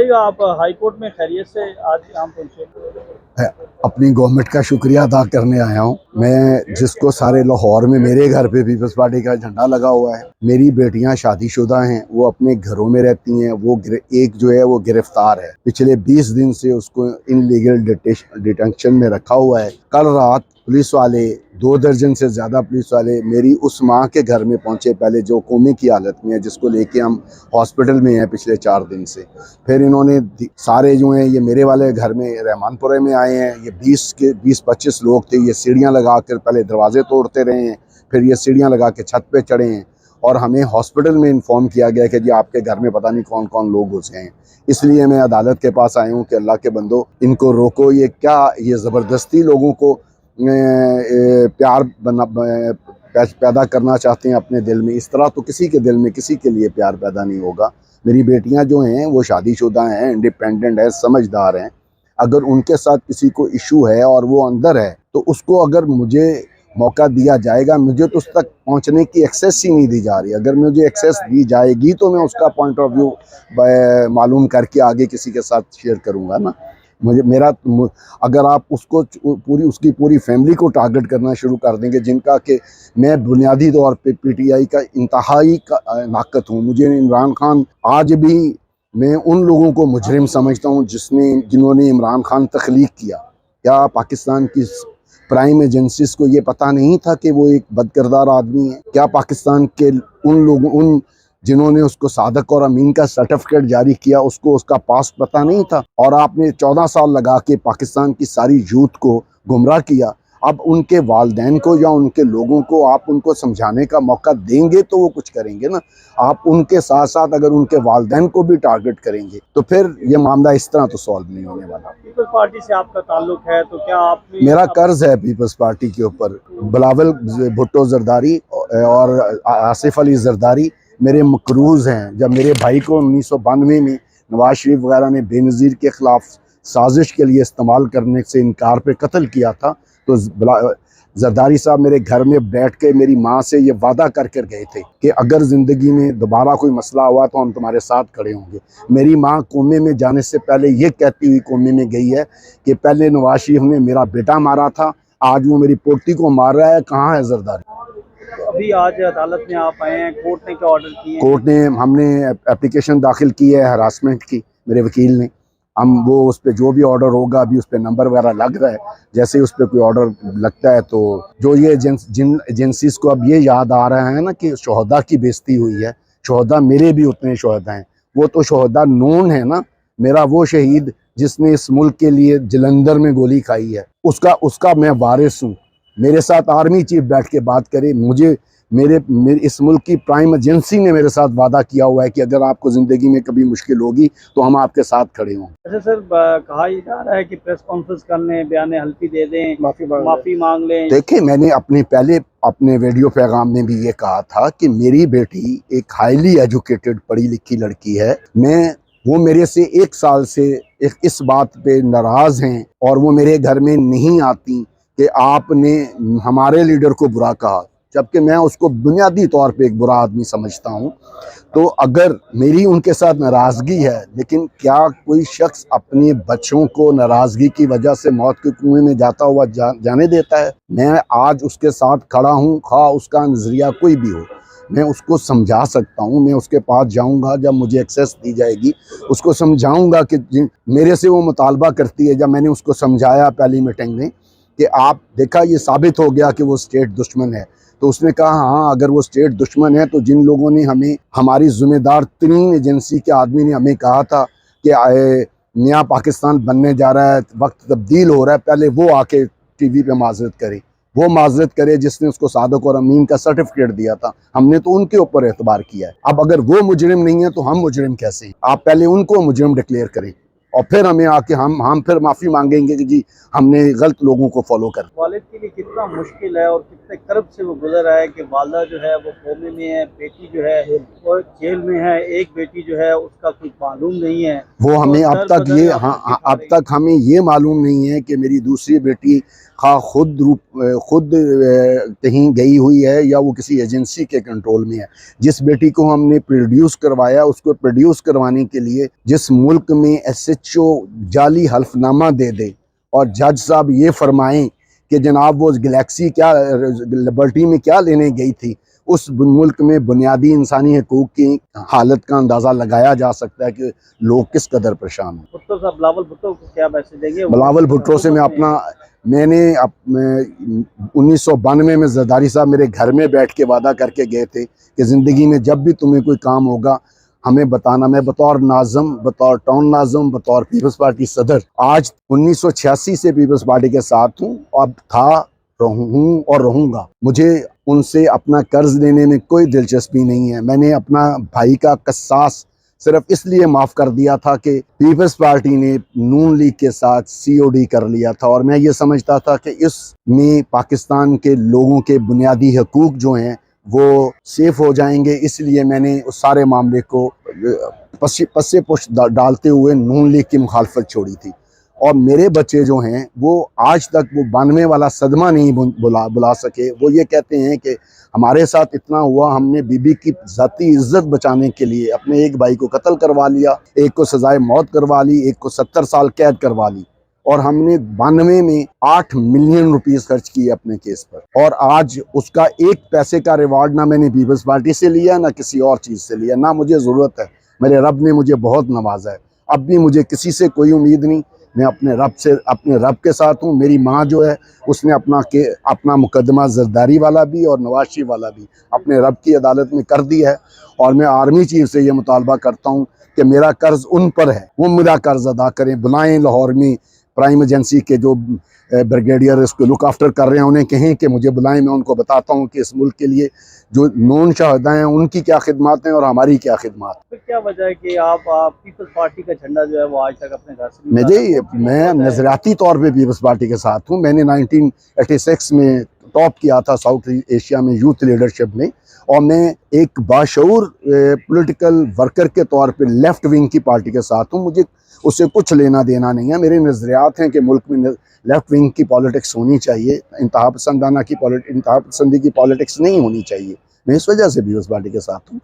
आप high court में खैरियत से आज यहाँ पहुँचे? अपनी गवर्नमेंट का शुक्रिया अदा करने आया हूँ मैं, जिसको सारे लाहौर में मेरे घर पे पीपल्स पार्टी का झंडा लगा हुआ है। मेरी बेटियां शादीशुदा हैं, वो अपने घरों में रहती हैं। वो एक जो है वो गिरफ्तार है, पिछले 20 दिन से उसको इनलीगल डिटेंशन में रखा हुआ है। कल रात पुलिस वाले 2 दर्जन से ज़्यादा पुलिस वाले मेरी उस माँ के घर में पहुँचे, पहले जो कोमे की हालत में है, जिसको लेके हम हॉस्पिटल में हैं पिछले 4 दिन से। फिर इन्होंने सारे जो हैं ये मेरे वाले घर में रहमानपुरे में आए हैं। ये 20-25 लोग थे। ये सीढ़ियाँ लगा कर पहले दरवाजे तोड़ते रहे हैं, फिर ये सीढ़ियाँ लगा के छत पे चढ़े हैं और हमें हॉस्पिटल में इन्फॉर्म किया गया कि जी आपके घर में पता नहीं कौन कौन लोग घुस गए हैं। इसलिए मैं अदालत के पास आया हूँ कि अल्लाह के बंदो इनको रोको। ये क्या, ये ज़बरदस्ती लोगों को प्यार पैदा करना चाहते हैं अपने दिल में। इस तरह तो किसी के दिल में किसी के लिए प्यार पैदा नहीं होगा। मेरी बेटियां जो हैं वो शादीशुदा हैं, इंडिपेंडेंट है, समझदार हैं। अगर उनके साथ किसी को इशू है और वो अंदर है तो उसको अगर मुझे मौका दिया जाएगा, मुझे तो उस तक पहुंचने की एक्सेस ही नहीं दी जा रही। अगर मुझे एक्सेस दी जाएगी तो मैं उसका पॉइंट ऑफ व्यू मालूम करके आगे किसी के साथ शेयर करूंगा ना। अगर आप उसको उसकी पूरी फैमिली को टारगेट करना शुरू कर देंगे, जिनका कि मैं बुनियादी तौर पे पीटीआई का इंतहाई नाकत हूँ। मुझे इमरान खान, आज भी मैं उन लोगों को मुजरिम समझता हूँ जिन्होंने इमरान खान तख्लीक किया। क्या पाकिस्तान की प्राइम एजेंसीज को ये पता नहीं था कि वो एक बदकिरदार आदमी है? क्या पाकिस्तान के उन जिन्होंने उसको सादक और अमीन का सर्टिफिकेट जारी किया उसको उसका पास्ट पता नहीं था? और आपने 14 साल लगा के पाकिस्तान की सारी यूथ को गुमराह किया। अब उनके वालदैन को या उनके लोगों को आप उनको समझाने का मौका देंगे तो वो कुछ करेंगे ना। आप उनके साथ साथ अगर उनके वालदैन को भी टारगेट करेंगे तो फिर ये मामला इस तरह तो सॉल्व नहीं होने वाला। पीपल्स पार्टी से आपका ताल्लुक है तो क्या आप? मेरा कर्ज है पीपल्स पार्टी के ऊपर। बिलावल भुट्टो जरदारी और आसिफ अली जरदारी मेरे मकरूज हैं। जब मेरे भाई को 1992 में नवाज शरीफ वगैरह ने बेनज़ीर के ख़िलाफ़ साजिश के लिए इस्तेमाल करने से इनकार पे कत्ल किया था, तो जरदारी साहब मेरे घर में बैठ के मेरी माँ से ये वादा कर कर गए थे कि अगर ज़िंदगी में दोबारा कोई मसला हुआ तो हम तुम्हारे साथ खड़े होंगे। मेरी माँ कोमे में जाने से पहले ये कहती हुई कोमे में गई है कि पहले नवाज शरीफ ने मेरा बेटा मारा था, आज वो मेरी पोती को मार रहा है। कहाँ है जरदारी? अभी आज अदालत में आप आए हैं, कोर्ट ने क्या ऑर्डर किए? कोर्ट ने, हमने एप्लीकेशन दाखिल की है हरासमेंट की, मेरे वकील ने। हम वो उस पर जो भी ऑर्डर होगा, अभी उस पर नंबर वगैरह लग रहा है, जैसे ही उस पर कोई ऑर्डर लगता है तो जो ये जिन एजेंसीज को अब ये याद आ रहा है ना कि शोहदा की बेइज्जती हुई है। शोहदा मेरे भी उतने शोहदा हैं, वो तो शोहदा नोन है ना। मेरा वो शहीद जिसने इस मुल्क के लिए जलंधर में गोली खाई है, उसका मैं वारिस हूँ। मेरे साथ आर्मी चीफ बैठ के बात करे। मेरे इस मुल्क की प्राइम एजेंसी ने मेरे साथ वादा किया हुआ है कि अगर आपको ज़िंदगी में कभी मुश्किल होगी तो हम आपके साथ खड़े हों। अच्छा सर, कहा जा रहा है कि प्रेस कॉन्फ्रेंस कर लें, बयान हल्फी दे दें, माफ़ी मांग लें। देखिए, मैंने अपने वीडियो पैगाम में भी ये कहा था कि मेरी बेटी एक हाईली एजुकेटेड पढ़ी लिखी लड़की है। वो मेरे से 1 साल से इस बात पे नाराज़ हैं और वो मेरे घर में नहीं आती कि आपने हमारे लीडर को बुरा कहा, जबकि मैं उसको बुनियादी तौर पे एक बुरा आदमी समझता हूँ। तो अगर मेरी उनके साथ नाराज़गी है, लेकिन क्या कोई शख्स अपने बच्चों को नाराज़गी की वजह से मौत के कुएं में जाता हुआ जाने देता है? मैं आज उसके साथ खड़ा हूँ, खा उसका नज़रिया कोई भी हो। मैं उसको समझा सकता हूँ। मैं उसके पास जाऊँगा, जब मुझे एक्सेस दी जाएगी उसको समझाऊँगा कि मेरे से वो मुतालबा करती है। जब मैंने उसको समझाया पहली मीटिंग में कि आप देखा ये साबित हो गया कि वो स्टेट दुश्मन है, तो उसने कहा हाँ, अगर वो स्टेट दुश्मन है तो जिन लोगों ने हमें, हमारी जिम्मेदार तरीन एजेंसी के आदमी ने हमें कहा था कि नया पाकिस्तान बनने जा रहा है, वक्त तब्दील हो रहा है, पहले वो आके टीवी पे माजरत करे। वो माजरत करे जिसने उसको सादक और अमीन का सर्टिफिकेट दिया था। हमने तो उनके ऊपर एतबार किया है। अब अगर वो मुजरिम नहीं है तो हम मुजरिम कैसे हैं? आप पहले उनको मुजरिम डिक्लेयर करें। और फिर हमें आके हम फिर माफ़ी मांगेंगे कि जी हमने गलत लोगों को फॉलो कर। वालिद के लिए कितना मुश्किल है और कितने कर्ब से वो गुजर रहा है कि वालदा जो है वो कोमे में है, बेटी जो है वो जेल में है, एक बेटी जो है उसका कुछ मालूम नहीं है। वो हमें तो अब तक दर ये बदर हाँ अब तक हमें ये मालूम नहीं है कि मेरी दूसरी बेटी खुद कहीं गई हुई है या वो किसी एजेंसी के कंट्रोल में है। जिस बेटी को हमने प्रोड्यूस करवाया, उसको प्रोड्यूस करवाने के लिए जिस मुल्क में SHO जाली हल्फनामा दे दे और जज साहब ये फरमाएं कि जनाब वो गैलेक्सी क्या लिबर्टी में क्या लेने गई थी, उस मुल्क में बुनियादी इंसानी हकूक़ की हालत का अंदाज़ा लगाया जा सकता है कि लोग किस कदर परेशान हैं। भुट्टो साहब, बिलावल भुट्टो को क्या मैसेज देंगे? बिलावल भुट्टो से मैंने 1992 में जरदारी साहब मेरे घर में बैठ के वादा करके गए थे कि ज़िंदगी में जब भी तुम्हें कोई काम होगा हमें बताना। मैं बतौर नाज़म, बतौर टाउन नाज़म, बतौर पीपल्स पार्टी सदर आज 1986 से पीपल्स पार्टी के साथ हूँ। अब हूँ और रहूँगा। मुझे उनसे अपना कर्ज लेने में कोई दिलचस्पी नहीं है। मैंने अपना भाई का कसास सिर्फ इसलिए माफ़ कर दिया था कि पीपल्स पार्टी ने नून लीग के साथ COD कर लिया था और मैं ये समझता था कि इसमें पाकिस्तान के लोगों के बुनियादी हकूक़ जो हैं वो सेफ हो जाएंगे। इसलिए मैंने उस सारे मामले को पस्से पुश डालते हुए नून लीग की मुखालफत छोड़ी थी। और मेरे बच्चे जो हैं वो आज तक वो 92 वाला सदमा नहीं बुला सके। वो ये कहते हैं कि हमारे साथ इतना हुआ, हमने बीबी की ज़ाती इज्जत बचाने के लिए अपने एक भाई को कत्ल करवा लिया, एक को सजाए मौत करवा ली, एक को 70 साल कैद करवा ली और हमने 92 में 8 मिलियन रुपीस खर्च किए अपने केस पर। और आज उसका एक पैसे का रिवार्ड ना मैंने पीपल्स पार्टी से लिया ना किसी और चीज़ से लिया, ना मुझे ज़रूरत है। मेरे रब ने मुझे बहुत नवाजा है। अब भी मुझे किसी से कोई उम्मीद नहीं। मैं अपने रब के साथ हूँ। मेरी माँ जो है उसने अपना मुकदमा जरदारी वाला भी और नवाज शरीफ वाला भी अपने रब की अदालत में कर दिया है। और मैं आर्मी चीफ से ये मुतालबा करता हूँ कि मेरा कर्ज उन पर है, वो मेरा कर्ज अदा करें। बुलाएं लाहौर में प्राइम एजेंसी के जो ब्रिगेडियर इसको लुक आफ्टर कर रहे हैं, उन्हें कहें कि मुझे बुलाएं। मैं उनको बताता हूँ कि इस मुल्क के लिए जो नॉन शहदा हैं उनकी क्या खिदमत हैं और हमारी क्या खिदमत। फिर क्या वजह है कि आप पीपल्स पार्टी का झंडा जो है वो आज तक अपने घर से मैं नजरियाती तौर पे पीपल्स पार्टी के साथ हूँ। मैंने 1986 में टॉप किया था साउथ एशिया में यूथ लीडरशिप में और मैं एक बाशऊर पॉलिटिकल वर्कर के तौर पे लेफ्ट विंग की पार्टी के साथ हूँ। मुझे उससे कुछ लेना देना नहीं है। मेरे नज़रियात हैं कि मुल्क में लेफ्ट विंग की पॉलिटिक्स होनी चाहिए, इंतहा पसंदी की पॉलिटिक्स नहीं होनी चाहिए। मैं इस वजह से पीपल्स पार्टी के साथ हूँ।